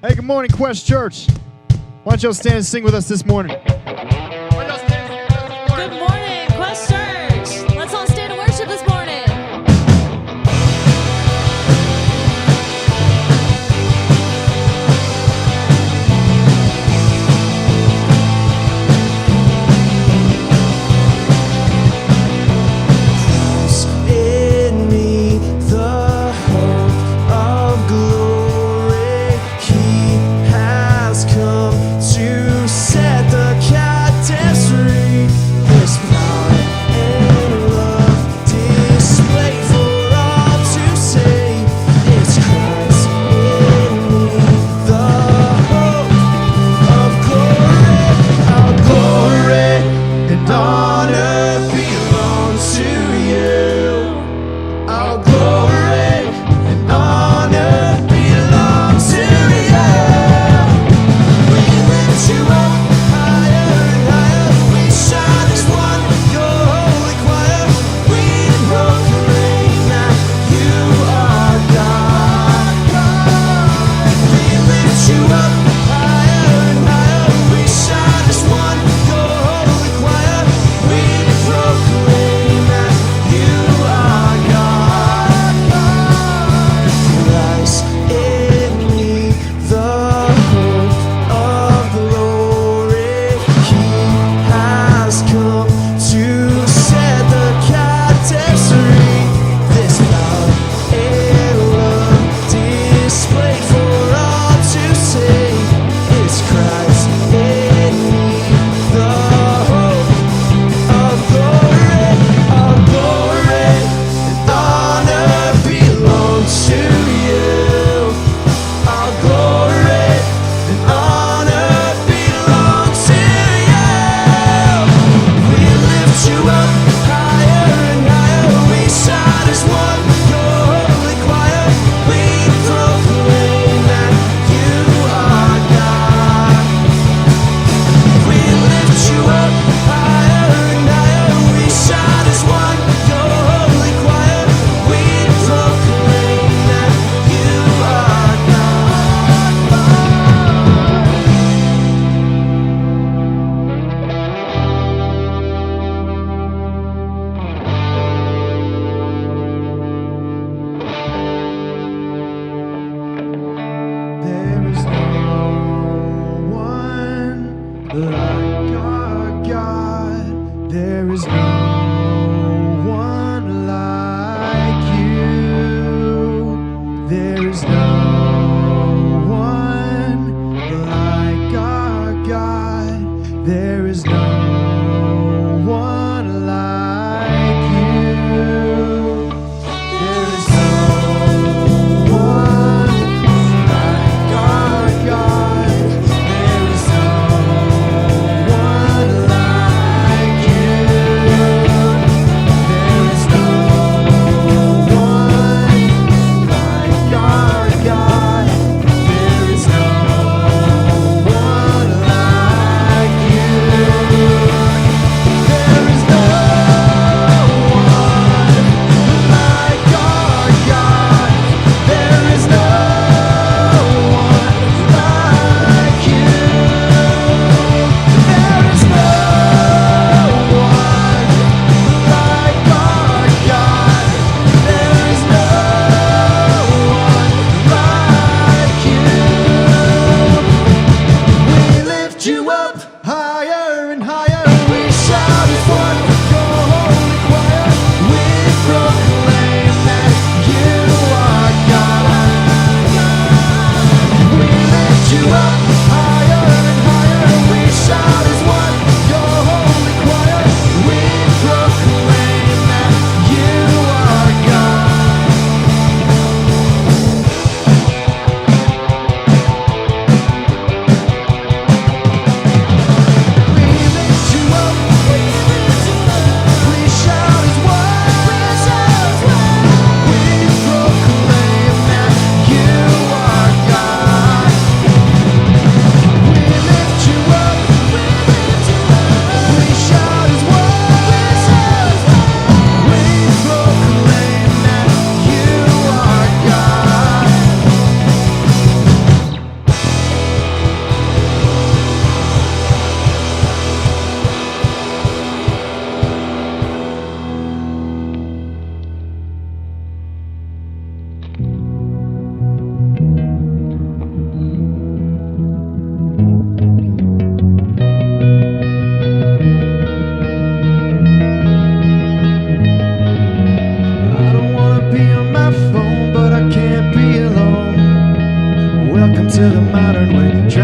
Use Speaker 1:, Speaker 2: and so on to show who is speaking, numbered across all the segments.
Speaker 1: Hey, good morning, Quest Church. Why don't y'all stand and sing with us this morning?
Speaker 2: Good morning, Quest Church. Let's all stand and worship this morning.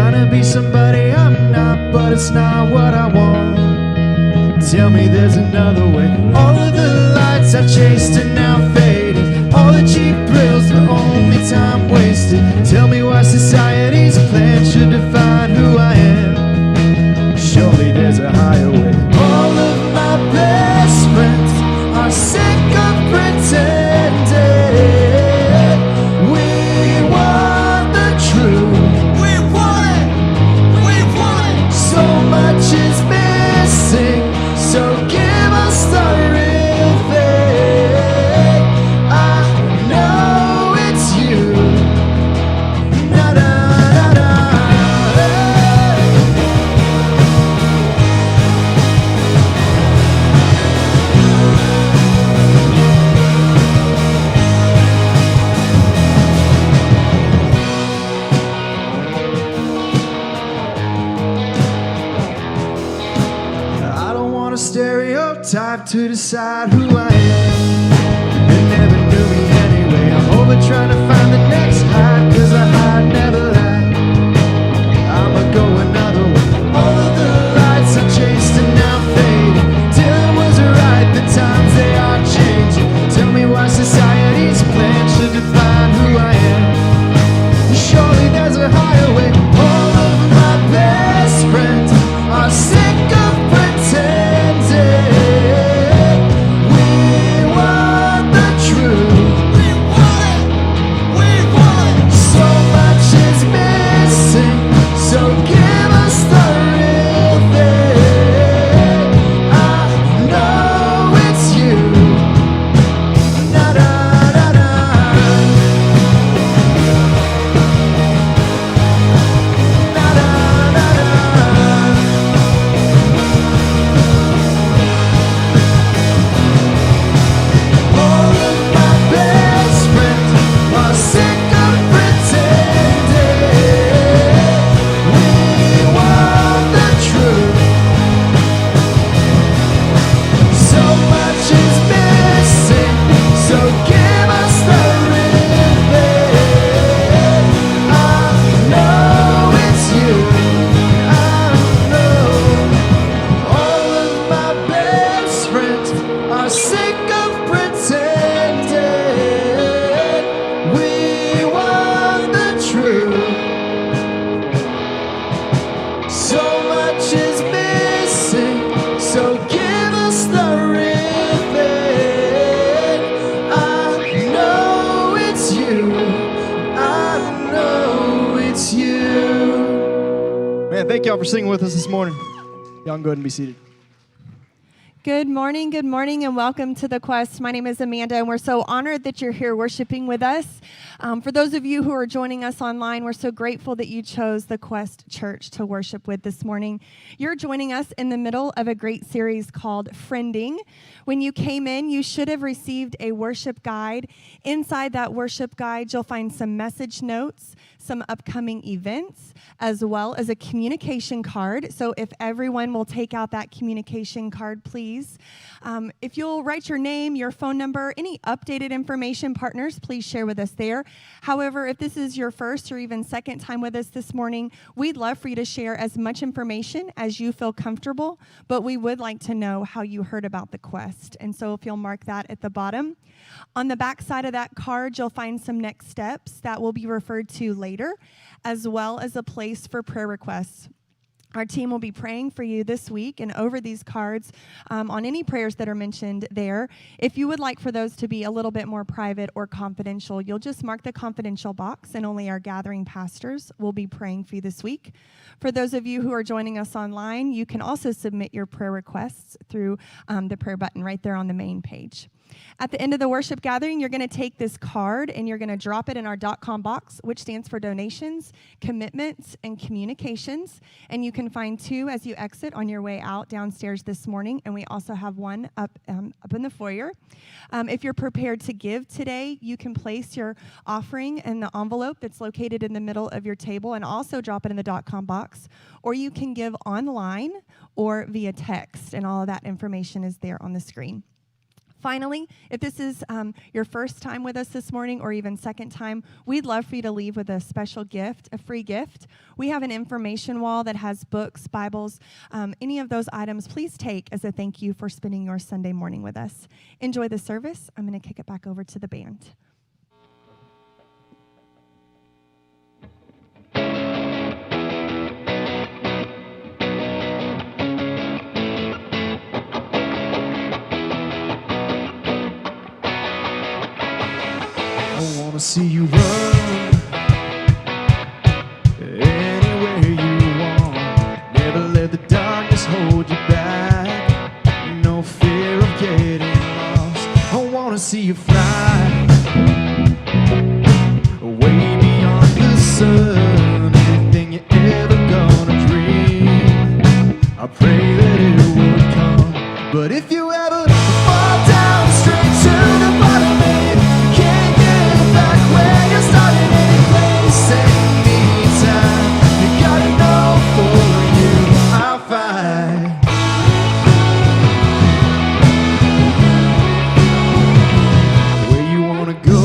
Speaker 1: Trying to be somebody I'm not, but it's not what I want. Tell me there's another way. All of the lights I chased are now fading. All the cheap thrills were only time wasted. Tell me why society's plan should define who I am. Surely there's a higher way. All of my best friends are sick of pretending. We want the truth. We want it. We want it. So much is missing. So give us the real thing. I know it's you. Na na na na. I don't want a stereotype to decide who I am. You never knew me anyway. I'm over trying to find the next high, 'cause a high never lie. I'ma go another way. All of the lights I chased are now fading. Dylan was right, the times they are changing. Tell me why society's plan should define who I am. Surely there's a higher way. All of my best friends are sick of pretending. We want the truth. We want it. We want it. So much is missing. So give us the real thing. I know it's you. Na na na na. Na na na na. All of my best friends are sick of pretending. We want the truth. So much is missing. So give us the real thing. I know it's you. I know. All of my best friends are sick of pretending. We want the truth. So much is missing. So give us the real thing. I know it's you. I know it's you. Man, thank y'all for singing with us this morning. Y'all can go ahead and be seated.
Speaker 2: Good morning, and welcome to The Quest. My name is Amanda, and we're so honored that you're here worshiping with us. For those of you who are joining us online, we're so grateful that you chose The Quest Church to worship with this morning. You're joining us in the middle of a great series called Friending. When you came in, you should have received a worship guide. Inside that worship guide, you'll find some message notes, some upcoming events, as well as a communication card. So if everyone will take out that communication card, please. If you'll write your name, your phone number, any updated information, partners, please share with us there. However, if this is your first or even second time with us this morning, we'd love for you to share as much information as you feel comfortable, but we would like to know how you heard about the Quest. And so if you'll mark that at the bottom. On the back side of that card, you'll find some next steps that will be referred to later, as well as a place for prayer requests. Our team will be praying for you this week and over these cards on any prayers that are mentioned there. If you would like for those to be a little bit more private or confidential, you'll just mark the confidential box, and only our gathering pastors will be praying for you this week. For those of you who are joining us online, you can also submit your prayer requests through the prayer button right there on the main page. At the end of the worship gathering, you're going to take this card and you're going to drop it in our .com box, which stands for donations, commitments, and communications. And you can find two as you exit on your way out downstairs this morning. And we also have one up in the foyer. If you're prepared to give today, you can place your offering in the envelope that's located in the middle of your table and also drop it in the .com box. Or you can give online or via text, and all of that information is there on the screen. Finally, if this is your first time with us this morning or even second time, we'd love for you to leave with a special gift, a free gift. We have an information wall that has books, Bibles, any of those items. Please take as a thank you for spending your Sunday morning with us. Enjoy the service. I'm going to kick it back over to the band.
Speaker 1: I wanna see you run anywhere you want. Never let the darkness hold you back. No fear of getting lost. I wanna see you fly way beyond the sun. Anything you're ever gonna dream, I pray that it would come. But if you ever fall down straight to the bottom, babe, can't get back where you started. Any place, any time, you gotta know for you I'll fight. Where you wanna go,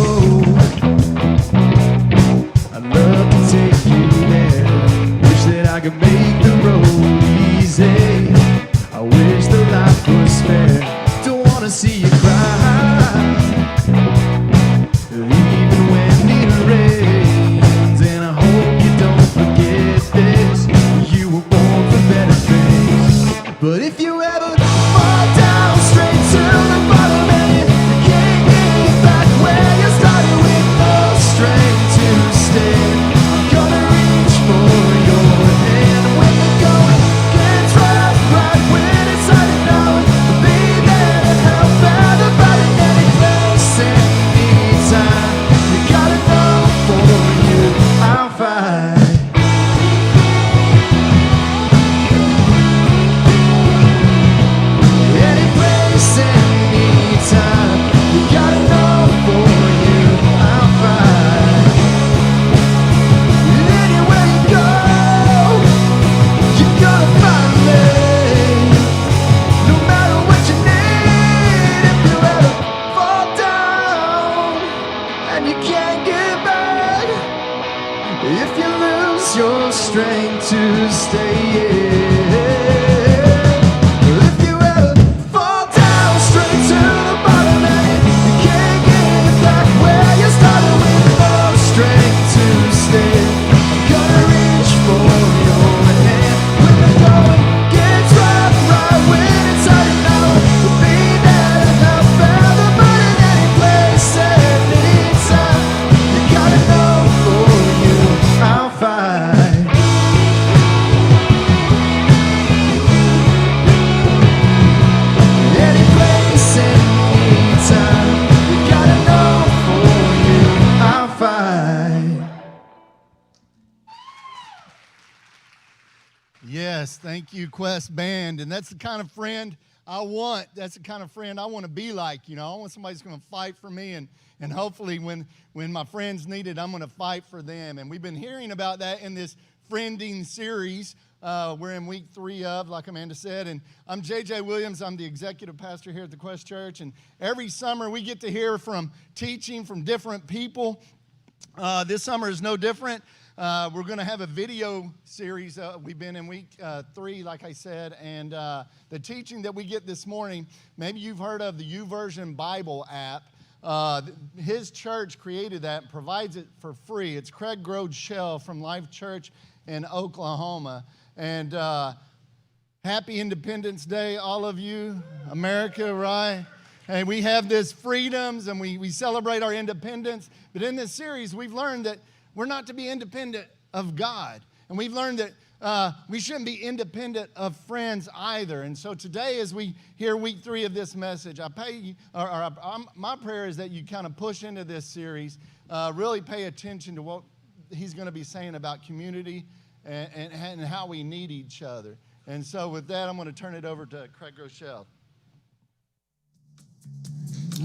Speaker 1: I'd love to take you there. Wish that I could make the road easy. I wish the life was fair. Don't wanna see you cry, even when it rains. And I hope you don't forget this. You were born for better things. But if you ever fall down straight to the bottom, and you can't get back where you started with no strength to stay, I'm gonna reach for your hand when the going gets rough, right when it's hard to know. Be there to help everybody, any place, any time. You gotta know for you I'll fight. Any place, any time. You gotta know for you I'll fight. And anywhere you go, you're gonna find me. No matter what you need, if you ever fall down and you can't get back, if you lose your strength to stay, if you ever fall down straight to the bottom and you can't get back where you started with no strength to stay, I'm gonna reach for your hand when the going gets rough, right when it's hard to know. We'll be there to help everybody, any place, any time. You gotta know for you I'll fight. Any place, any time. You gotta know for you I'll fight.
Speaker 3: Yes, thank you, Quest Band. And that's the kind of friend I want. That's the kind of friend I want to be like. You know, I want somebody who's going to fight for me. And hopefully when my friends need it, I'm going to fight for them. And we've been hearing about that in this friending series. We're in week 3 of, like Amanda said. And I'm J.J. Williams. I'm the executive pastor here at the Quest Church. And every summer we get to hear from teaching from different people. This summer is no different. We're going to have a video series. We've been in week 3, like I said, and the teaching that we get this morning, maybe you've heard of the YouVersion Bible app. His church created that and provides it for free. It's Craig Groeschel from Life Church in Oklahoma. And happy Independence Day, all of you, America, right? And we have this freedoms and we celebrate our independence. But in this series, we've learned that we're not to be independent of God. And we've learned that we shouldn't be independent of friends either. And so today, as we hear week 3 of this message, my prayer is that you kind of push into this series, really pay attention to what he's going to be saying about community and how we need each other. And so with that, I'm going to turn it over to Craig Groeschel.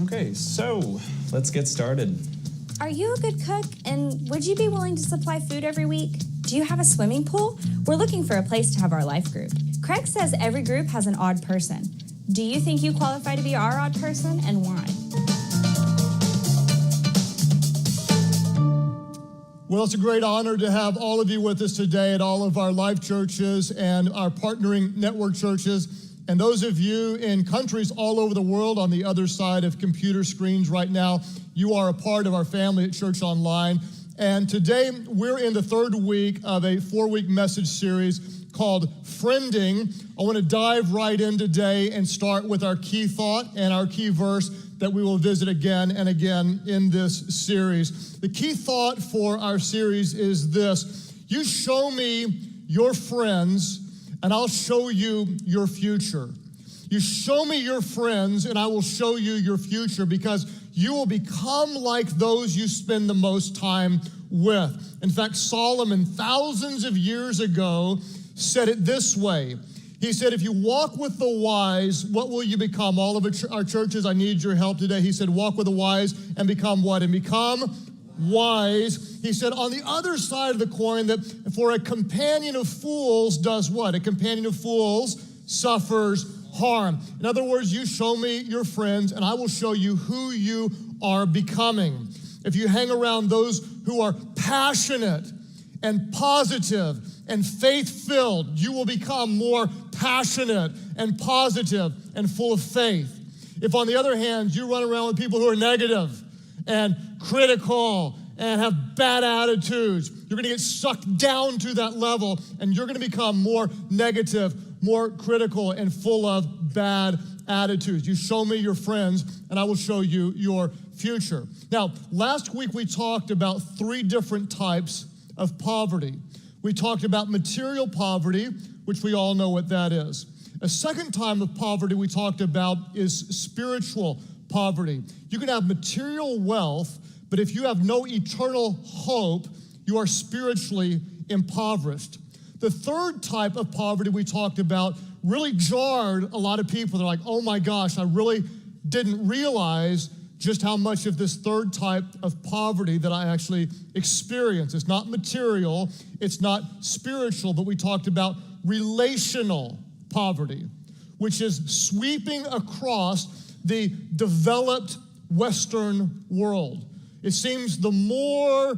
Speaker 4: Okay, so let's get started.
Speaker 5: Are you a good cook, and would you be willing to supply food every week? Do you have a swimming pool? We're looking for a place to have our life group. Craig says every group has an odd person. Do you think you qualify to be our odd person, and why?
Speaker 6: Well, it's a great honor to have all of you with us today at all of our life churches and our partnering network churches. And those of you in countries all over the world on the other side of computer screens right now, you are a part of our family at Church Online. And today we're in the third week of a 4-week message series called Friending. I want to dive right in today and start with our key thought and our key verse that we will visit again and again in this series. The key thought for our series is this: you show me your friends and I'll show you your future. You show me your friends and I will show you your future, because you will become like those you spend the most time with. In fact, Solomon, thousands of years ago, said it this way. He said, if you walk with the wise, what will you become? All of our churches, I need your help today. He said, walk with the wise and become what? And become wise. He said, on the other side of the coin, that for a companion of fools does what? A companion of fools suffers harm. In other words, you show me your friends and I will show you who you are becoming. If you hang around those who are passionate and positive and faith-filled, you will become more passionate and positive and full of faith. If, on the other hand, you run around with people who are negative and critical and have bad attitudes, you're going to get sucked down to that level, and you're going to become more negative, more critical, and full of bad attitudes. You show me your friends, and I will show you your future. Now, last week we talked about 3 different types of poverty. We talked about material poverty, which we all know what that is. A second type of poverty we talked about is spiritual poverty. You can have material wealth, but if you have no eternal hope, you are spiritually impoverished. The third type of poverty we talked about really jarred a lot of people. They're like, oh my gosh, I really didn't realize just how much of this third type of poverty that I actually experience. It's not material, it's not spiritual, but we talked about relational poverty, which is sweeping across the developed Western world. It seems the more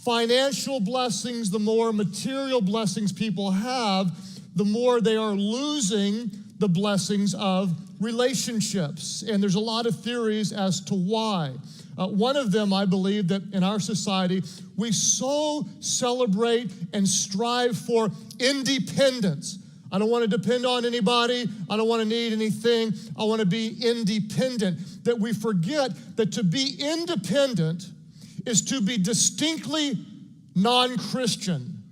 Speaker 6: financial blessings, the more material blessings people have, the more they are losing the blessings of relationships. And there's a lot of theories as to why. One of them, I believe, that in our society, we so celebrate and strive for independence. I don't want to depend on anybody. I don't want to need anything. I want to be independent. That we forget that to be independent is to be distinctly non-Christian.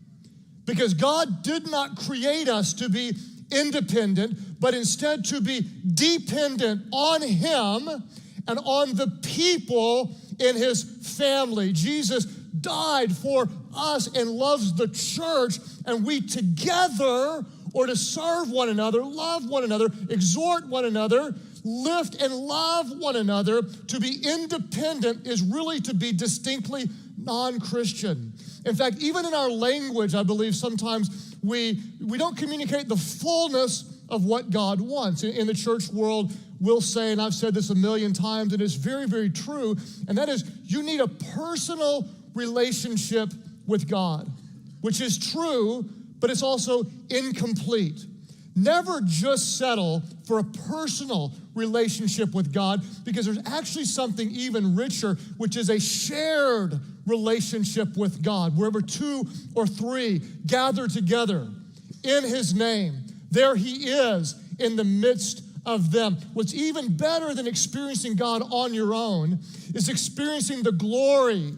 Speaker 6: Because God did not create us to be independent, but instead to be dependent on Him and on the people in His family. Jesus died for us and loves the church, and we together are to serve one another, love one another, exhort one another, lift and love one another. To be independent is really to be distinctly non-Christian. In fact, even in our language, I believe sometimes we don't communicate the fullness of what God wants. In the church world, we'll say, and I've said this a million times, and it's very, very true, and that is, you need a personal relationship with God, which is true, but it's also incomplete. Never just settle for a personal relationship with God, because there's actually something even richer, which is a shared relationship with God. Wherever 2 or 3 gather together in His name, there He is in the midst of them. What's even better than experiencing God on your own is experiencing the glory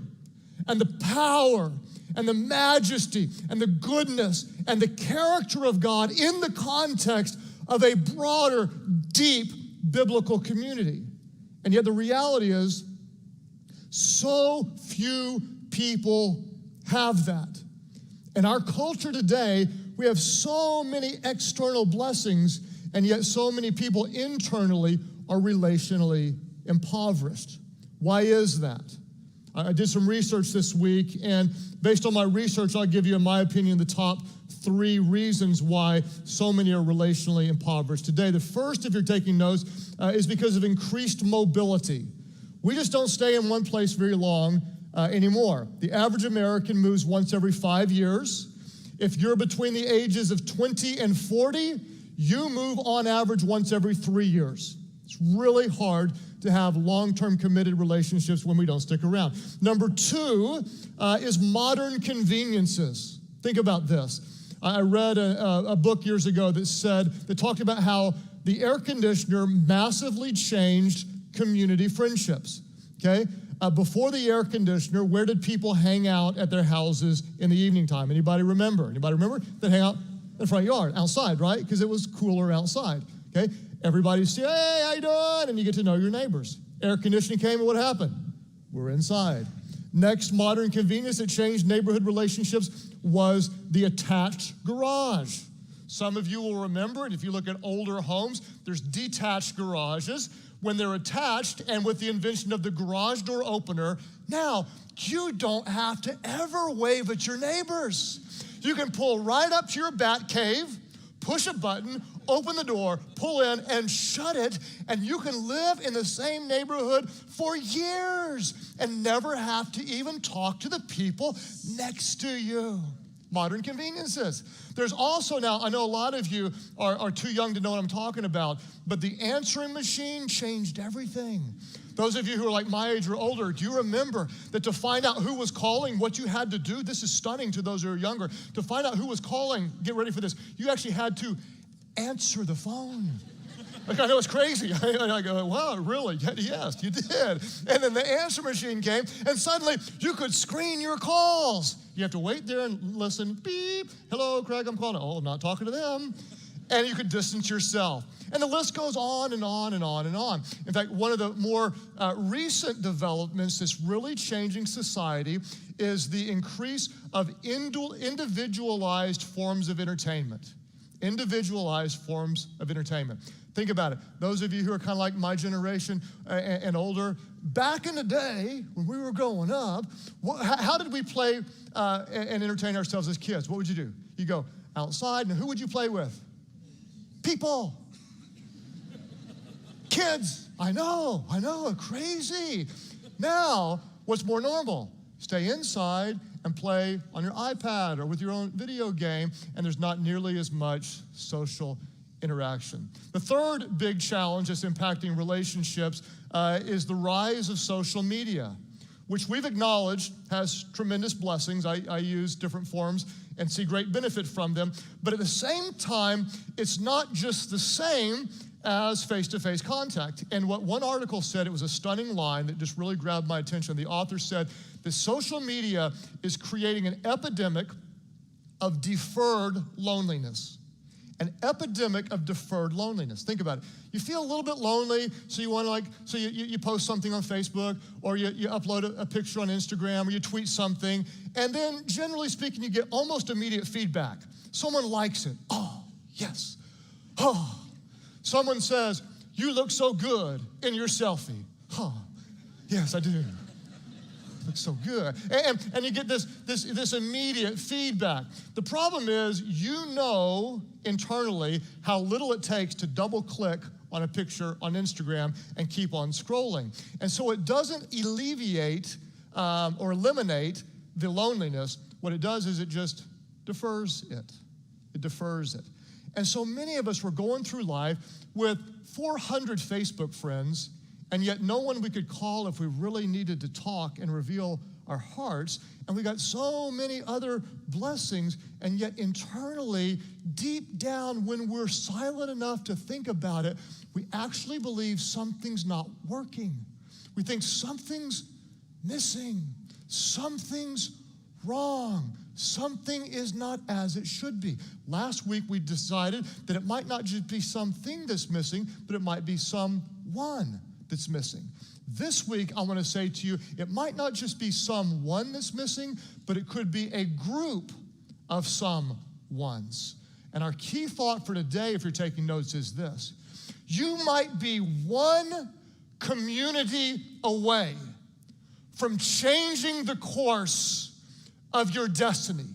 Speaker 6: and the power and the majesty and the goodness and the character of God in the context of a broader, deep biblical community. And yet the reality is, so few people have that. In our culture today, we have so many external blessings, and yet so many people internally are relationally impoverished. Why is that? I did some research this week, and based on my research, I'll give you, in my opinion, the top 3 reasons why so many are relationally impoverished today. The first, if you're taking notes, is because of increased mobility. We just don't stay in one place very long anymore. The average American moves once every 5 years. If you're between the ages of 20 and 40, you move on average once every 3 years. It's really hard to have long-term committed relationships when we don't stick around. Number 2 is modern conveniences. Think about this. I read a book years ago that talked about how the air conditioner massively changed community friendships, okay? Before the air conditioner, where did people hang out at their houses in the evening time? Anybody remember? They'd hang out in the front yard, outside, right? Because it was cooler outside, okay? Everybody say, hey, how you doing? And you get to know your neighbors. Air conditioning came, and what happened? We're inside. Next modern convenience that changed neighborhood relationships was the attached garage. Some of you will remember it. If you look at older homes, there's detached garages. When they're attached, and with the invention of the garage door opener, now you don't have to ever wave at your neighbors. You can pull right up to your bat cave, push a button, open the door, pull in, and shut it, and you can live in the same neighborhood for years and never have to even talk to the people next to you. Modern conveniences. There's also now, I know a lot of you are too young to know what I'm talking about, but the answering machine changed everything. Those of you who are like my age or older, do you remember that to find out who was calling, what you had to do? This is stunning to those who are younger. To find out who was calling, get ready for this, you actually had to answer the phone. Like, I know it's crazy. I go, wow, really? Yes, you did. And then the answer machine came, and suddenly you could screen your calls. You have to wait there and listen. Beep. Hello, Craig, I'm calling. Oh, I'm not talking to them. And you could distance yourself. And the list goes on and on and on and on. In fact, one of the more recent developments that's really changing society is the increase of individualized forms of entertainment. Individualized forms of entertainment. Think about it. Those of you who are kind of like my generation and older, back in the day when we were growing up, how did we play and entertain ourselves as kids? What would you do? You go outside, and who would you play with? People. Kids. I know, crazy. Now, what's more normal? Stay inside and play on your iPad or with your own video game, and there's not nearly as much social interaction. The third big challenge that's impacting relationships is the rise of social media, which we've acknowledged has tremendous blessings. I use different forms and see great benefit from them. But at the same time, it's not just the same as face-to-face contact. And what one article said, it was a stunning line that just really grabbed my attention. The author said that social media is creating an epidemic of deferred loneliness. An epidemic of deferred loneliness. Think about it. You feel a little bit lonely, so you want to you post something on Facebook, or you upload a picture on Instagram, or you tweet something, and then generally speaking, you get almost immediate feedback. Someone likes it. Oh, yes. Oh. Someone says, you look so good in your selfie. Oh, yes, I do. Looks so good. And you get this immediate feedback. The problem is, you know internally how little it takes to double click on a picture on Instagram and keep on scrolling. And so it doesn't alleviate or eliminate the loneliness. What it does is it just defers it. It defers it. And so many of us were going through life with 400 Facebook friends, and yet no one we could call if we really needed to talk and reveal our hearts. And we got so many other blessings, and yet internally, deep down, when we're silent enough to think about it, we actually believe something's not working. We think something's missing, something's wrong, something is not as it should be. Last week we decided that it might not just be something that's missing, but it might be someone that's missing. This week, I want to say to you, it might not just be someone that's missing, but it could be a group of someones. And our key thought for today, if you're taking notes, is this. You might be one community away from changing the course of your destiny.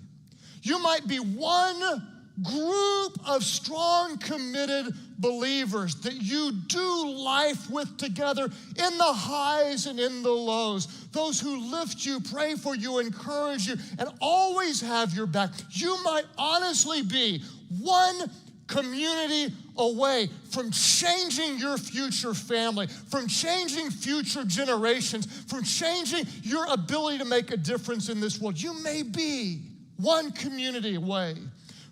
Speaker 6: You might be one group of strong, committed believers that you do life with together in the highs and in the lows. Those who lift you, pray for you, encourage you, and always have your back. You might honestly be one community away from changing your future family, from changing future generations, from changing your ability to make a difference in this world. You may be one community away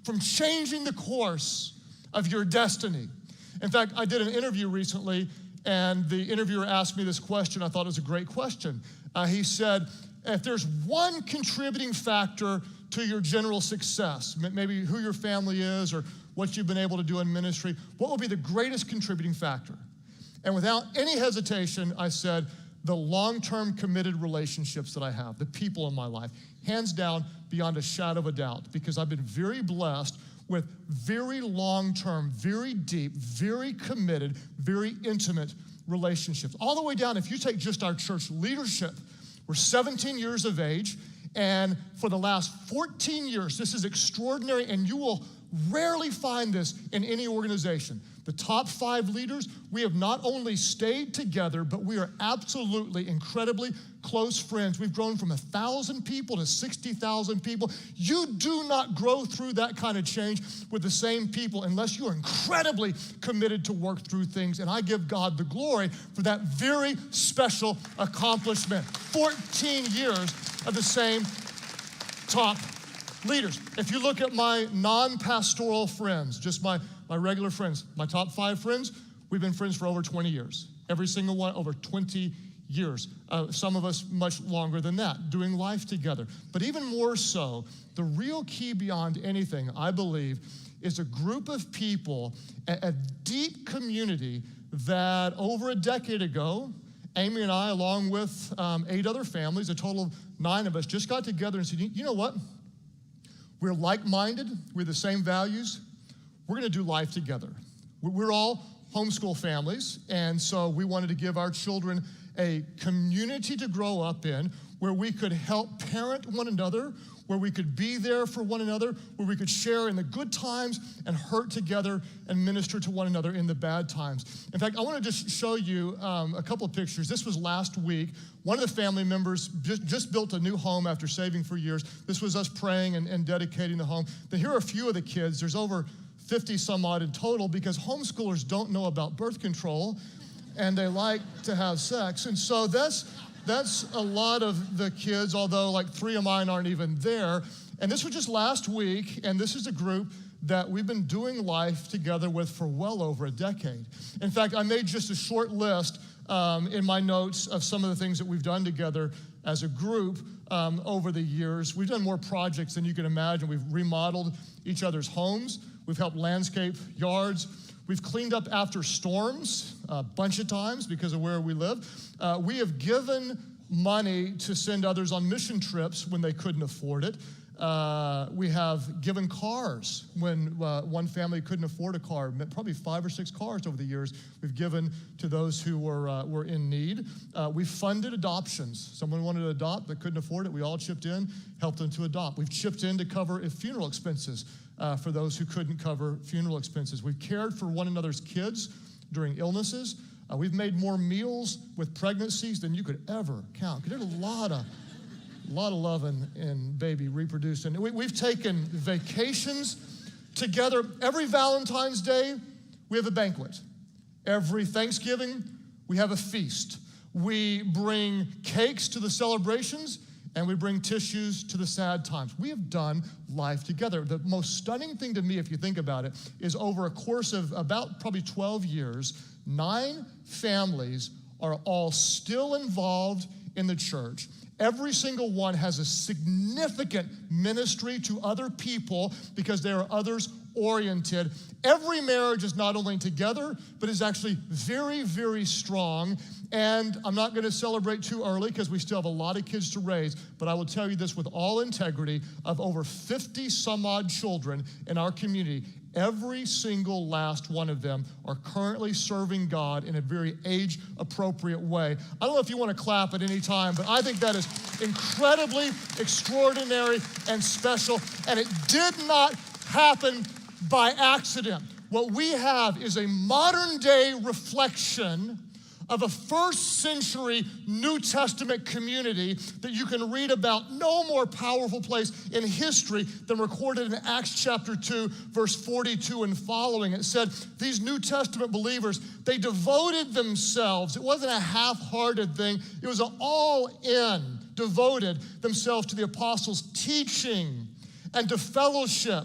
Speaker 6: from changing the course of your destiny. In fact, I did an interview recently, and the interviewer asked me this question. I thought it was a great question. He said, if there's one contributing factor to your general success, maybe who your family is or what you've been able to do in ministry, what will be the greatest contributing factor? And without any hesitation, I said, the long-term committed relationships that I have, the people in my life, hands down, beyond a shadow of a doubt, because I've been very blessed with very long-term, very deep, very committed, very intimate relationships. All the way down, if you take just our church leadership, we're 17 years of age, and for the last 14 years, this is extraordinary, and you will rarely find this in any organization. The top 5 leaders, we have not only stayed together, but we are absolutely incredibly close friends. We've grown from 1,000 people to 60,000 people. You do not grow through that kind of change with the same people unless you are incredibly committed to work through things. And I give God the glory for that very special accomplishment. 14 years of the same top leaders. If you look at my non-pastoral friends, just my regular friends, my top 5 friends, we've been friends for over 20 years. Every single one, over 20 years. Some of us much longer than that, doing life together. But even more so, the real key beyond anything, I believe, is a group of people, a deep community that over a decade ago, Amy and I, along with 8 other families, a total of 9 of us, just got together and said, you know what? We're like-minded, we have the same values, we're gonna do life together. We're all homeschool families, and so we wanted to give our children a community to grow up in where we could help parent one another, where we could be there for one another, where we could share in the good times and hurt together and minister to one another in the bad times. In fact, I want to just show you a couple of pictures. This was last week. One of the family members just built a new home after saving for years. This was us praying and dedicating the home. Then here are a few of the kids. There's over 50 some odd in total because homeschoolers don't know about birth control and they like to have sex. And so that's a lot of the kids, although like 3 of mine aren't even there. And this was just last week, and this is a group that we've been doing life together with for well over a decade. In fact, I made just a short list in my notes of some of the things that we've done together as a group over the years. We've done more projects than you can imagine. We've remodeled each other's homes. We've helped landscape yards. We've cleaned up after storms a bunch of times because of where we live. We have given money to send others on mission trips when they couldn't afford it. We have given cars when one family couldn't afford a car. Probably 5 or 6 cars over the years we've given to those who were in need. We've funded adoptions. Someone wanted to adopt but couldn't afford it. We all chipped in, helped them to adopt. We've chipped in to cover funeral expenses for those who couldn't cover funeral expenses. We've cared for one another's kids during illnesses. We've made more meals with pregnancies than you could ever count. There's a lot of love and baby reproducing. We've taken vacations together. Every Valentine's Day, we have a banquet. Every Thanksgiving, we have a feast. We bring cakes to the celebrations, and we bring tissues to the sad times. We have done life together. The most stunning thing to me, if you think about it, is over a course of about probably 12 years, 9 families are all still involved in the church. Every single one has a significant ministry to other people because there are others oriented. Every marriage is not only together, but is actually very, very strong. And I'm not going to celebrate too early because we still have a lot of kids to raise, but I will tell you this with all integrity, of over 50 some odd children in our community, every single last one of them are currently serving God in a very age-appropriate way. I don't know if you want to clap at any time, but I think that is incredibly extraordinary and special, and it did not happen by accident. What we have is a modern-day reflection of a first century New Testament community that you can read about. No more powerful place in history than recorded in Acts chapter 2, verse 42 and following. It said, these New Testament believers, they devoted themselves. It wasn't a half-hearted thing. It was an all-in, devoted themselves to the apostles' teaching and to fellowship,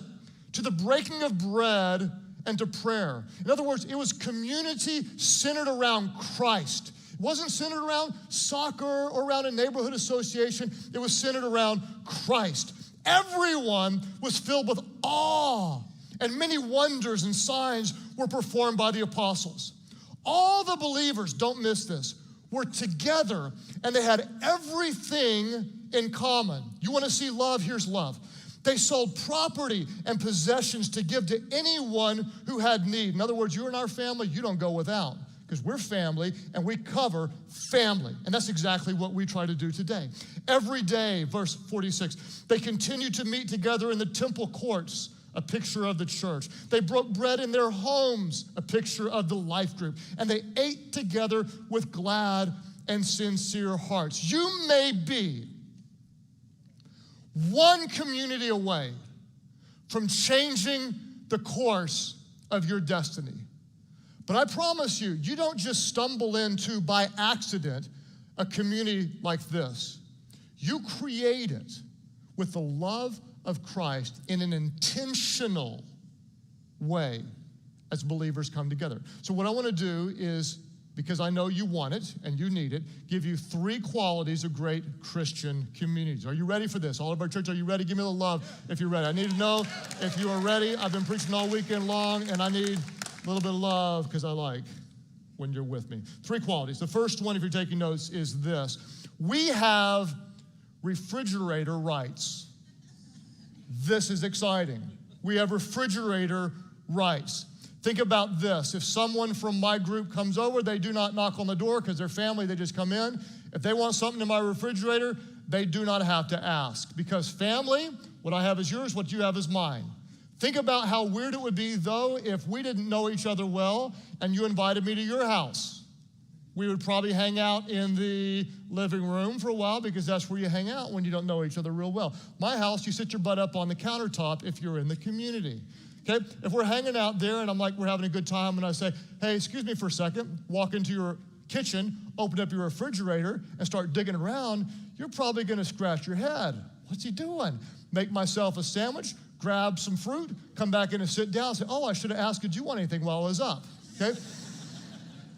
Speaker 6: to the breaking of bread and to prayer. In other words, it was community centered around Christ. It wasn't centered around soccer or around a neighborhood association. It was centered around Christ. Everyone was filled with awe, and many wonders and signs were performed by the apostles. All the believers, don't miss this, were together, and they had everything in common. You want to see love? Here's love. They sold property and possessions to give to anyone who had need. In other words, you're in our family, you don't go without, because we're family and we cover family. And that's exactly what we try to do today. Every day, verse 46, they continued to meet together in the temple courts, a picture of the church. They broke bread in their homes, a picture of the life group. And they ate together with glad and sincere hearts. You may be one community away from changing the course of your destiny. But I promise you, you don't just stumble into, by accident, a community like this. You create it with the love of Christ in an intentional way as believers come together. So what I want to do is, because I know you want it and you need it, give you 3 qualities of great Christian communities. Are you ready for this? All of our church, are you ready? Give me the love if you're ready. I need to know if you are ready. I've been preaching all weekend long, and I need a little bit of love because I like when you're with me. 3 qualities. The first one, if you're taking notes, is this. We have refrigerator rights. This is exciting. We have refrigerator rights. Think about this. If someone from my group comes over, they do not knock on the door because they're family, they just come in. If they want something in my refrigerator, they do not have to ask. Because family, what I have is yours, what you have is mine. Think about how weird it would be, though, if we didn't know each other well and you invited me to your house. We would probably hang out in the living room for a while because that's where you hang out when you don't know each other real well. My house, you sit your butt up on the countertop if you're in the community. Okay, if we're hanging out there and I'm like, we're having a good time, and I say, hey, excuse me for a second, walk into your kitchen, open up your refrigerator, and start digging around, you're probably gonna scratch your head. What's he doing? Make myself a sandwich, grab some fruit, come back in and sit down, say, oh, I should have asked, did you want anything while I was up? Okay?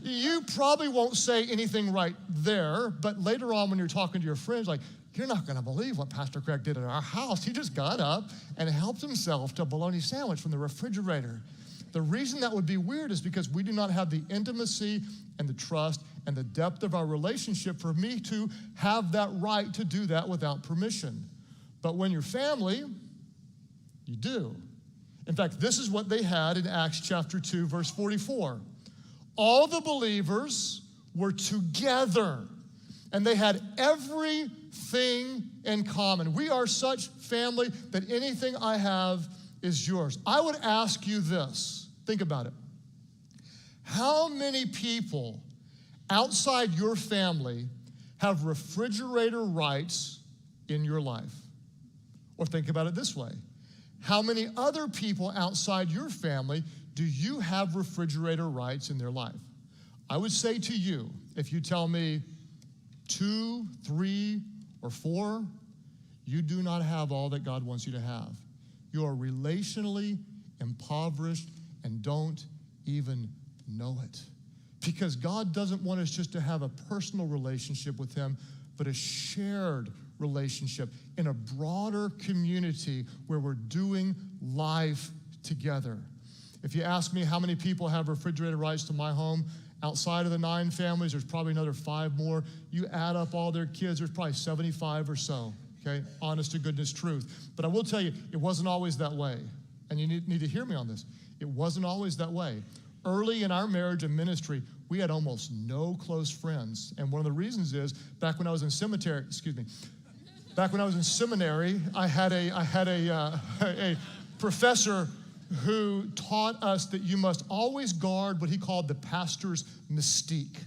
Speaker 6: You probably won't say anything right there, but later on when you're talking to your friends, like, you're not going to believe what Pastor Craig did at our house. He just got up and helped himself to a bologna sandwich from the refrigerator. The reason that would be weird is because we do not have the intimacy and the trust and the depth of our relationship for me to have that right to do that without permission. But when you're family, you do. In fact, this is what they had in Acts chapter 2, verse 44. All the believers were together, and they had everything in common. We are such family that anything I have is yours. I would ask you this. Think about it. How many people outside your family have refrigerator rights in your life? Or think about it this way. How many other people outside your family do you have refrigerator rights in their life? I would say to you, if you tell me 2, 3, or 4, you do not have all that God wants you to have. You are relationally impoverished and don't even know it. Because God doesn't want us just to have a personal relationship with Him, but a shared relationship in a broader community where we're doing life together. If you ask me how many people have refrigerator rights to my home, outside of the 9 families, there's probably another 5 more. You add up all their kids, there's probably 75 or so, okay? Honest to goodness truth. But I will tell you, it wasn't always that way. And you need to hear me on this. It wasn't always that way. Early in our marriage and ministry, we had almost no close friends. And one of the reasons is, back when I was in seminary, I had a professor who taught us that you must always guard what he called the pastor's mystique.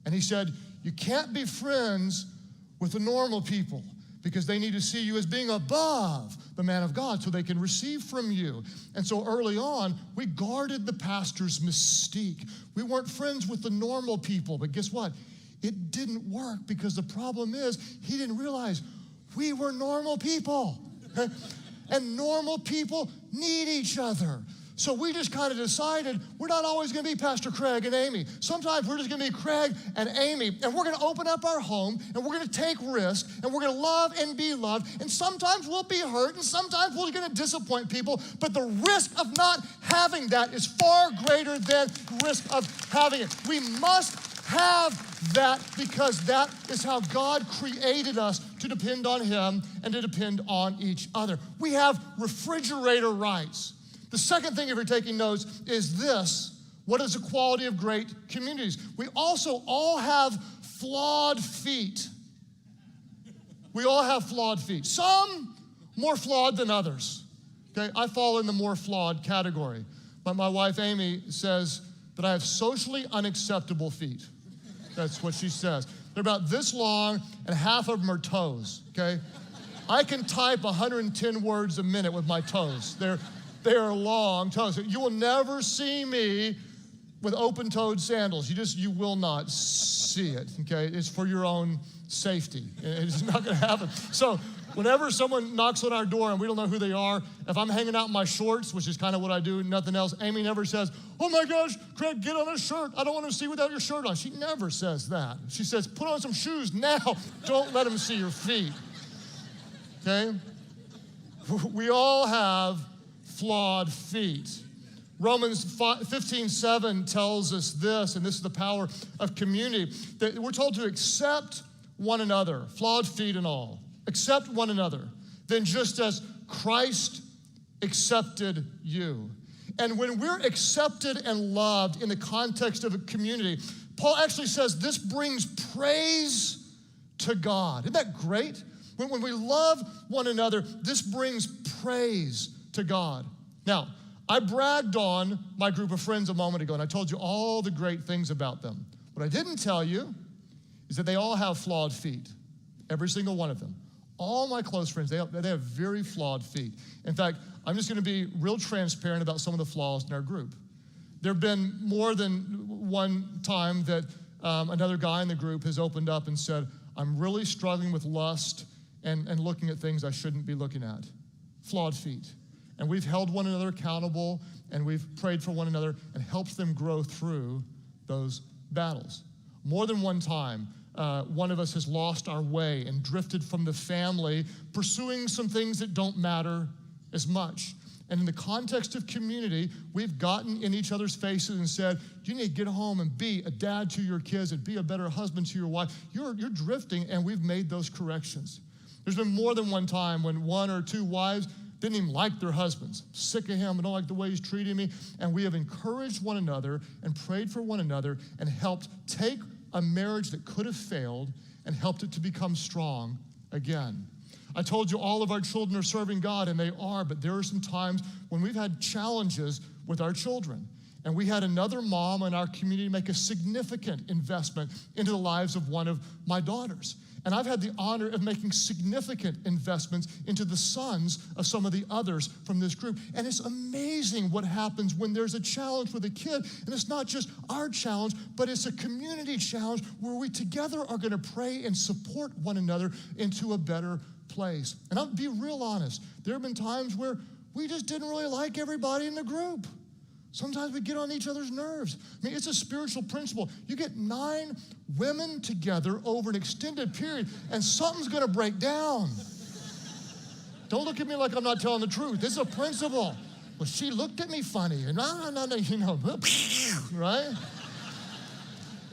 Speaker 6: And he said, you can't be friends with the normal people because they need to see you as being above the man of God so they can receive from you. And so early on, we guarded the pastor's mystique. We weren't friends with the normal people, but guess what? It didn't work because the problem is he didn't realize we were normal people. And normal people need each other. So we just kind of decided we're not always going to be Pastor Craig and Amy. Sometimes we're just going to be Craig and Amy, and we're going to open up our home, and we're going to take risks, and we're going to love and be loved, and sometimes we'll be hurt, and sometimes we're going to disappoint people, but the risk of not having that is far greater than the risk of having it. We must have that because that is how God created us, to depend on him and to depend on each other. We have refrigerator rights. The second thing, if you're taking notes, is this. What is the quality of great communities? We also all have flawed feet. We all have flawed feet. Some more flawed than others. Okay, I fall in the more flawed category. But my wife, Amy, says that I have socially unacceptable feet. That's what she says. They're about this long, and half of them are toes, okay? I can type 110 words a minute with my toes. They are long toes. You will never see me with open-toed sandals. You will not see it, okay? It's for your own safety. It's not gonna happen. So whenever someone knocks on our door and we don't know who they are, if I'm hanging out in my shorts, which is kind of what I do, nothing else, Amy never says, oh my gosh, Craig, get on a shirt. I don't want to see without your shirt on. She never says that. She says, put on some shoes now. Don't let them see your feet, okay? We all have flawed feet. Romans 15:7 tells us this, and this is the power of community, that we're told to accept one another, flawed feet and all. Accept one another, then just as Christ accepted you. And when we're accepted and loved in the context of a community, Paul actually says this brings praise to God. Isn't that great? When we love one another, this brings praise to God. Now, I bragged on my group of friends a moment ago, and I told you all the great things about them. What I didn't tell you is that they all have flawed feet, every single one of them. All my close friends, they have very flawed feet. In fact, I'm just going to be real transparent about some of the flaws in our group. There have been more than one time that another guy in the group has opened up and said, I'm really struggling with lust and looking at things I shouldn't be looking at. Flawed feet. And we've held one another accountable, and we've prayed for one another and helped them grow through those battles. More than one time, one of us has lost our way and drifted from the family, pursuing some things that don't matter as much. And in the context of community, we've gotten in each other's faces and said, you need to get home and be a dad to your kids and be a better husband to your wife. You're drifting, and we've made those corrections. There's been more than one time when one or two wives didn't even like their husbands. Sick of him, I don't like the way he's treating me. And we have encouraged one another and prayed for one another and helped take a marriage that could have failed and helped it to become strong again. I told you all of our children are serving God, and they are, but there are some times when we've had challenges with our children. And we had another mom in our community make a significant investment into the lives of one of my daughters. And I've had the honor of making significant investments into the sons of some of the others from this group. And it's amazing what happens when there's a challenge with a kid. And it's not just our challenge, but it's a community challenge where we together are going to pray and support one another into a better place. And I'll be real honest. There have been times where we just didn't really like everybody in the group. Sometimes we get on each other's nerves. I mean, it's a spiritual principle. You get 9 women together over an extended period, and something's going to break down. Don't look at me like I'm not telling the truth. This is a principle. well, she looked at me funny, and no, you know, right?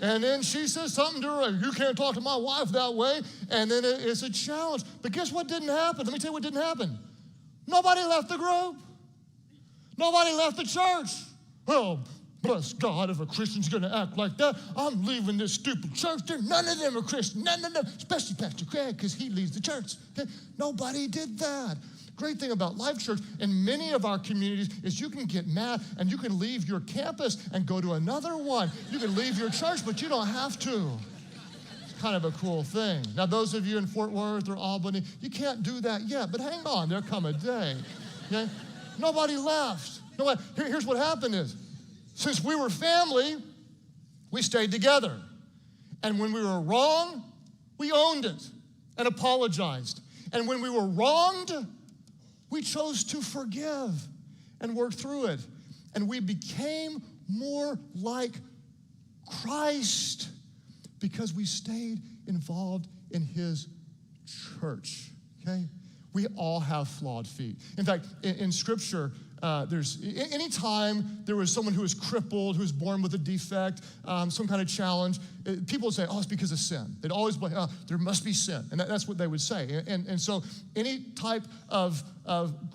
Speaker 6: And then she says something to her, you can't talk to my wife that way, and then it's a challenge. But guess what didn't happen? Let me tell you what didn't happen. Nobody left the group. Nobody left the church. Well, bless God, if a Christian's gonna act like that, I'm leaving this stupid church. None of them are Christian, none of them, especially Pastor Craig, because he leads the church. Okay? Nobody did that. Great thing about Life Church in many of our communities is you can get mad and you can leave your campus and go to another one. You can leave your church, but you don't have to. It's kind of a cool thing. Now, those of you in Fort Worth or Albany, you can't do that yet, but hang on, there'll come a day. Okay? Nobody left. Here's what happened is, since we were family, we stayed together. And when we were wrong, we owned it and apologized. And when we were wronged, we chose to forgive and work through it. And we became more like Christ because we stayed involved in his church, okay? We all have flawed feet. In fact, in Scripture, anytime there was someone who was crippled, who was born with a defect, some kind of challenge, people would say, oh, it's because of sin. They'd always blame, oh, there must be sin. And that's what they would say. And so any type of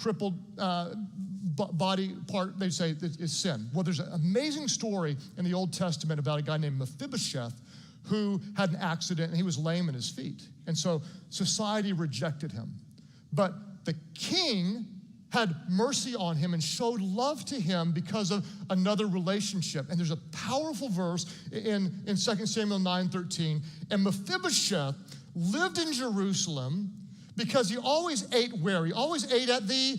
Speaker 6: crippled body part, they'd say is sin. Well, there's an amazing story in the Old Testament about a guy named Mephibosheth who had an accident and he was lame in his feet. And so society rejected him. But the king had mercy on him and showed love to him because of another relationship. And there's a powerful verse in 2 Samuel 9:13. And Mephibosheth lived in Jerusalem because he always ate where? He always ate at the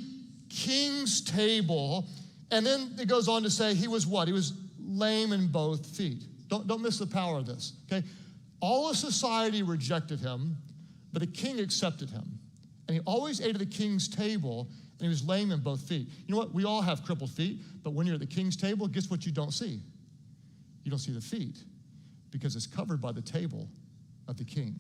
Speaker 6: king's table. And then it goes on to say he was what? He was lame in both feet. Don't miss the power of this, okay? All of society rejected him, but a king accepted him. And he always ate at the king's table, and he was lame in both feet. You know what? We all have crippled feet, but when you're at the king's table, guess what you don't see? You don't see the feet because it's covered by the table of the king.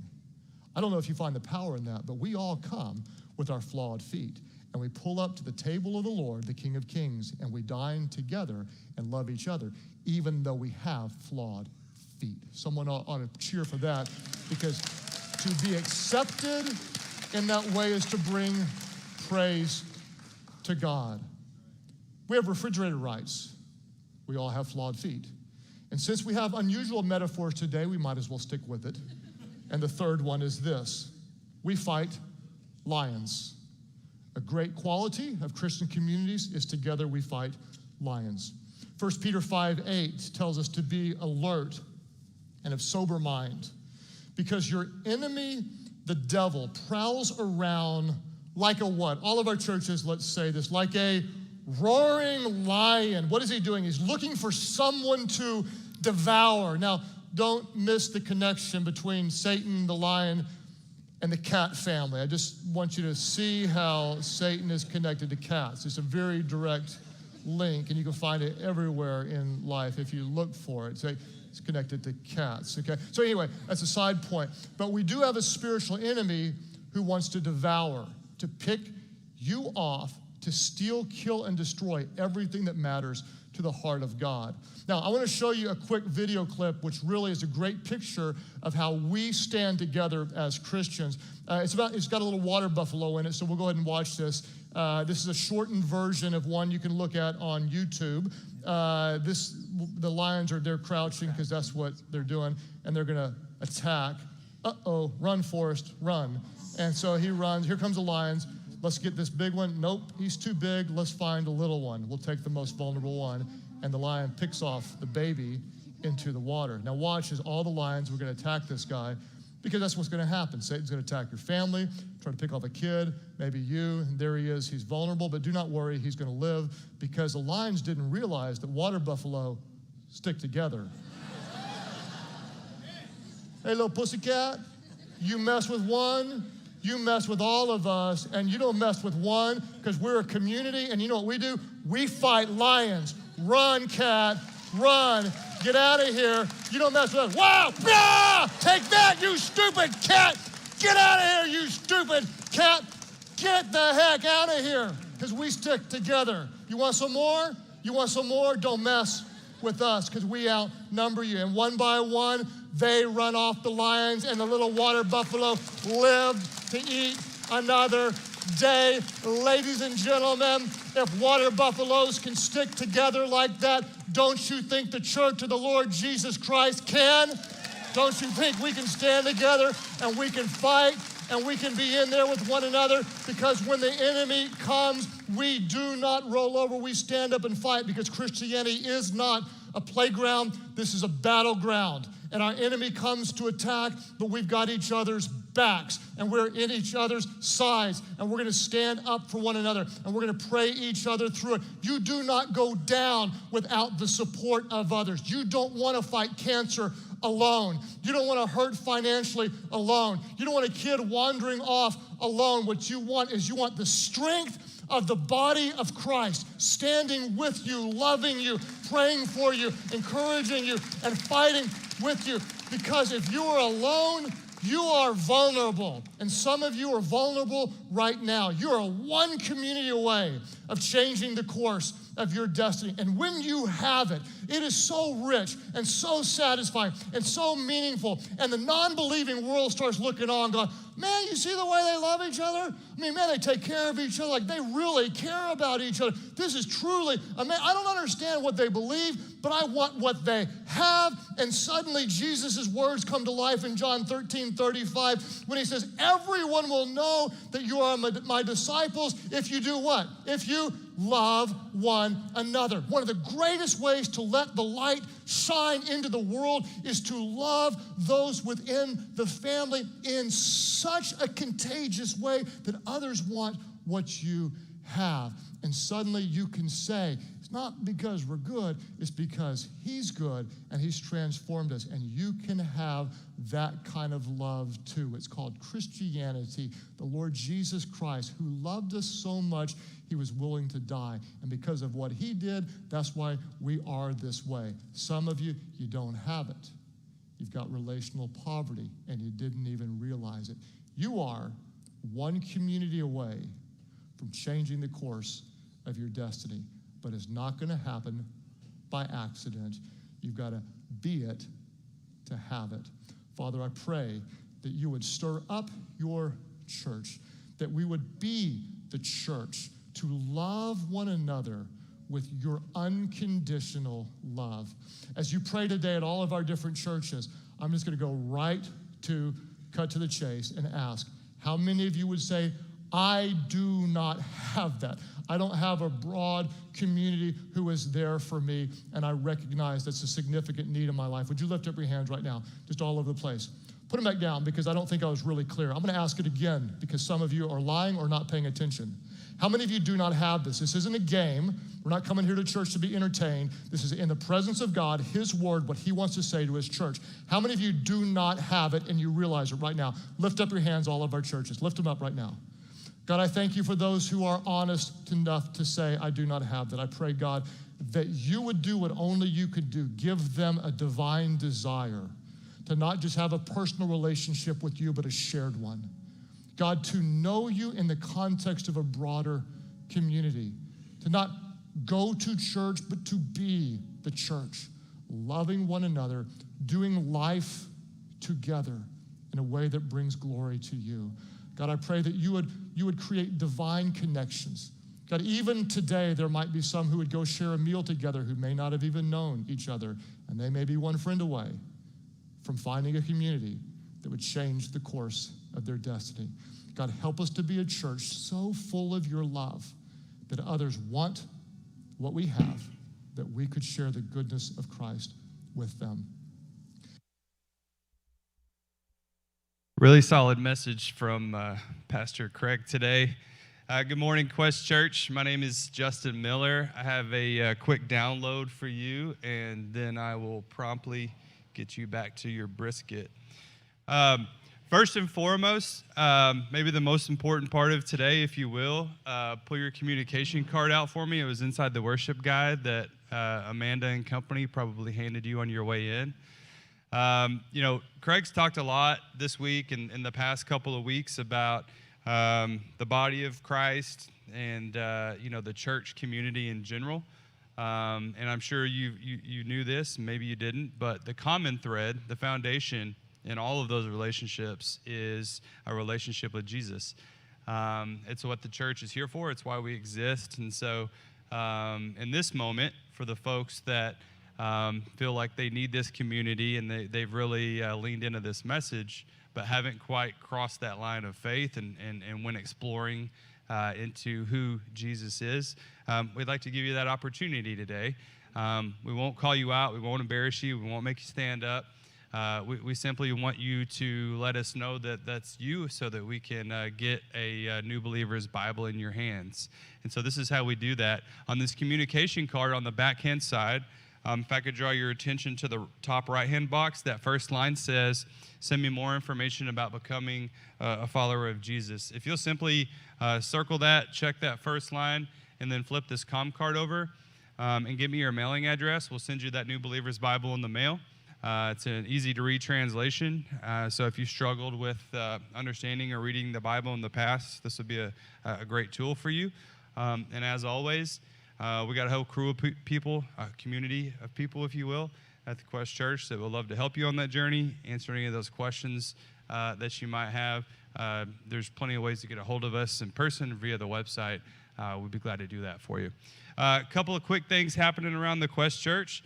Speaker 6: I don't know if you find the power in that, but we all come with our flawed feet, and we pull up to the table of the Lord, the King of Kings, and we dine together and love each other, even though we have flawed feet. Someone ought to cheer for that, because to be accepted in that way is to bring praise to God. We have refrigerator rights. We all have flawed feet. And since we have unusual metaphors today, we might as well stick with it. And the third one is this: we fight lions. A great quality of Christian communities is together we fight lions. 1 Peter 5:8 tells us to be alert and of sober mind, because your enemy, the devil, prowls around like a what? All of our churches, let's say this, like a roaring lion. What is he doing? He's looking for someone to devour. Now, don't miss the connection between Satan, the lion, and the cat family. I just want you to see how Satan is connected to cats. It's a very direct link, and you can find it everywhere in life if you look for it. So it's connected to cats, okay? So anyway, that's a side point. But we do have a spiritual enemy who wants to devour, to pick you off, to steal, kill, and destroy everything that matters to the heart of God. Now, I want to show you a quick video clip, which really is a great picture of how we stand together as Christians. It's got a little water buffalo in it, so we'll go ahead and watch this. This is a shortened version of one you can look at on YouTube. The lions they're crouching because that's what they're doing, and they're gonna attack. Uh-oh, run, Forrest, run. And so he runs. Here comes the lions. Let's get this big one. Nope, he's too big. Let's find a little one. We'll take the most vulnerable one. And the lion picks off the baby into the water. Now watch as all the lions, we're going to attack this guy, because that's what's going to happen. Satan's going to attack your family, try to pick off a kid, maybe you, and there he is. He's vulnerable, but do not worry, he's going to live, because the lions didn't realize that water buffalo stick together. Hey, little pussycat, you mess with one, you mess with all of us, and you don't mess with one, because we're a community, and you know what we do? We fight lions. Run, cat, run. Get out of here. You don't mess with us. Wow! Ah! Take that, you stupid cat! Get out of here, you stupid cat! Get the heck out of here! because we stick together. You want some more? You want some more? Don't mess with us because we outnumber you. And one by one, they run off the lions, and the little water buffalo lived to eat another day. Ladies and gentlemen, if water buffaloes can stick together like that, don't you think the church of the Lord Jesus Christ can? Don't you think we can stand together and we can fight and we can be in there with one another? Because when the enemy comes, we do not roll over. We stand up and fight, because Christianity is not a playground. This is a battleground. And our enemy comes to attack, but we've got each other's backs, and we're in each other's sides, and we're going to stand up for one another, and we're going to pray each other through it. You do not go down without the support of others. You don't want to fight cancer alone. You don't want to hurt financially alone. You don't want a kid wandering off alone. What you want is the strength of the body of Christ standing with you, loving you, praying for you, encouraging you, and fighting with you. Because if you are alone, you are vulnerable. And some of you are vulnerable right now. You are one community away of changing the course of your destiny. And when you have it, it is so rich and so satisfying and so meaningful. And the non-believing world starts looking on going, man, you see the way they love each other? I mean, man, they take care of each other like they really care about each other. This is truly, I don't understand what they believe, but I want what they have. And suddenly Jesus' words come to life in John 13:35 when he says, everyone will know that you are my disciples if you do what? If you love one another. One of the greatest ways to let the light shine into the world is to love those within the family in such a contagious way that others want what you have. And suddenly you can say, it's not because we're good, it's because he's good and he's transformed us. And you can have that kind of love too. It's called Christianity. The Lord Jesus Christ, who loved us so much, he was willing to die. And because of what he did, that's why we are this way. Some of you, you don't have it. You've got relational poverty and you didn't even realize it. You are one community away from changing the course of your destiny. But it's not going to happen by accident. You've got to be it to have it. Father, I pray that you would stir up your church, that we would be the church to love one another with your unconditional love. As you pray today at all of our different churches, I'm just going to go right to cut to the chase and ask, how many of you would say, I do not have that. I don't have a broad community who is there for me, and I recognize that's a significant need in my life. Would you lift up your hands right now, just all over the place? Put them back down, because I don't think I was really clear. I'm going to ask it again, because some of you are lying or not paying attention. How many of you do not have this? This isn't a game. We're not coming here to church to be entertained. This is in the presence of God, his word, what he wants to say to his church. How many of you do not have it and you realize it right now? Lift up your hands, all of our churches. Lift them up right now. God, I thank you for those who are honest enough to say, I do not have that. I pray, God, that you would do what only you could do. Give them a divine desire to not just have a personal relationship with you, but a shared one. God, to know you in the context of a broader community, to not go to church, but to be the church, loving one another, doing life together in a way that brings glory to you. God, I pray that you would create divine connections. God, even today, there might be some who would go share a meal together who may not have even known each other, and they may be one friend away from finding a community that would change the course of their destiny. God, help us to be a church so full of your love that others want what we have, that we could share the goodness of Christ with them.
Speaker 7: Really solid message from Pastor Craig today. Good morning, Quest Church. My name is Justin Miller. I have a quick download for you, and then I will promptly get you back to your brisket. First and foremost, maybe the most important part of today, if you will, pull your communication card out for me. It was inside the worship guide that Amanda and company probably handed you on your way in. Craig's talked a lot this week and in the past couple of weeks about the body of Christ, and the church community in general. And I'm sure you knew this, maybe you didn't, but the common thread, the foundation in all of those relationships is a relationship with Jesus. It's what the church is here for. It's why we exist. And so in this moment, for the folks that feel like they need this community and they've really leaned into this message, but haven't quite crossed that line of faith and when exploring into who Jesus is, we'd like to give you that opportunity today. We won't call you out. We won't embarrass you. We won't make you stand up. We simply want you to let us know that that's you so that we can get a New Believer's Bible in your hands. And so this is how we do that. On this communication card on the backhand side, if I could draw your attention to the top right-hand box, that first line says, send me more information about becoming a follower of Jesus. If you'll simply circle that, check that first line, and then flip this card over and give me your mailing address, we'll send you that New Believer's Bible in the mail. It's an easy-to-read translation, so if you struggled with understanding or reading the Bible in the past, this would be a great tool for you. And as always, we got a whole crew of people, a community of people, if you will, at the Quest Church that would love to help you on that journey, answer any of those questions that you might have. There's plenty of ways to get a hold of us in person via the website. We'd be glad to do that for you. A couple of quick things happening around the Quest Church.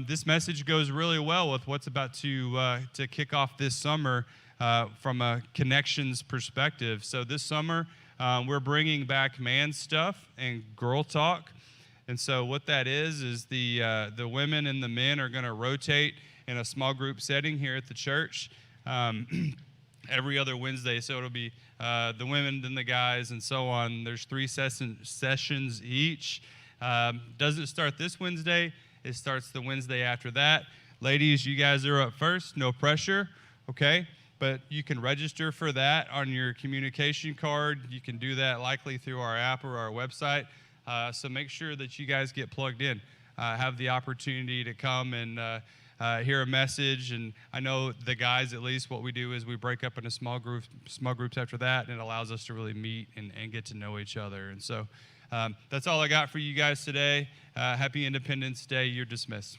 Speaker 7: This message goes really well with what's about to kick off this summer from a connections perspective. So this summer, we're bringing back man stuff and girl talk. And so what that is the women and the men are going to rotate in a small group setting here at the church every other Wednesday. So it'll be the women, then the guys, and so on. There's 3 sessions each. Doesn't start this Wednesday. It starts the Wednesday after that. Ladies, you guys are up first. No pressure, okay? But you can register for that on your communication card. You can do that likely through our app or our website. So make sure that you guys get plugged in, have the opportunity to come and hear a message. And I know the guys, at least, what we do is we break up into small groups after that, and it allows us to really meet and get to know each other. And so that's all I got for you guys today. Happy Independence Day. You're dismissed.